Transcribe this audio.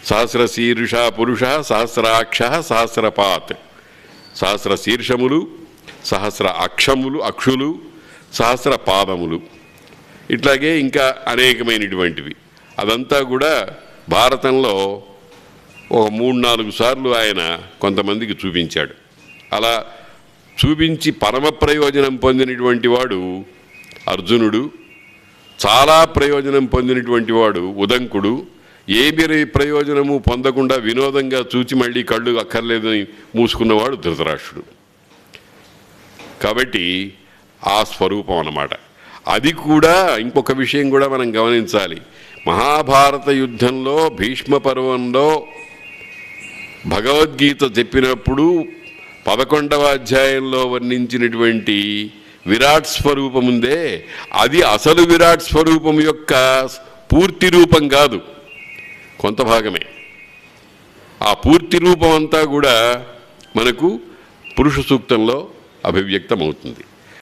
సహస్రశీర్ష పురుష సహస్రాక్ష సహస్రపాత్. సహస్ర శీర్షములు, సహస్ర అక్షులు, సహస్ర పాదములు, ఇట్లాగే ఇంకా అనేకమైనటువంటివి. అదంతా కూడా భారతంలో ఒక 3-4 సార్లు ఆయన కొంతమందికి చూపించాడు. అలా చూపించి పరమ ప్రయోజనం పొందినటువంటి వాడు అర్జునుడు, చాలా ప్రయోజనం పొందినటువంటి వాడు ఉదంకుడు, ఏమి ప్రయోజనము పొందకుండా వినోదంగా చూచి మళ్ళీ కళ్ళు అక్కర్లేదని మూసుకున్నవాడు ధృతరాష్ట్రుడు. కాబట్టి ఆ స్వరూపం అన్నమాట. అది కూడా ఇంకొక విషయం కూడా మనం గమనించాలి. మహాభారత యుద్ధంలో భీష్మ పర్వంలో భగవద్గీత చెప్పినప్పుడు 11వ అధ్యాయంలో వర్ణించినటువంటి విరాట్ స్వరూపం ఉందే, అది అసలు విరాట్ స్వరూపం యొక్క పూర్తి రూపం కాదు, కొంత భాగమే. ఆ పూర్తి రూపం అంతా కూడా మనకు పురుష సూక్తంలో అభివ్యక్తమవుతుంది.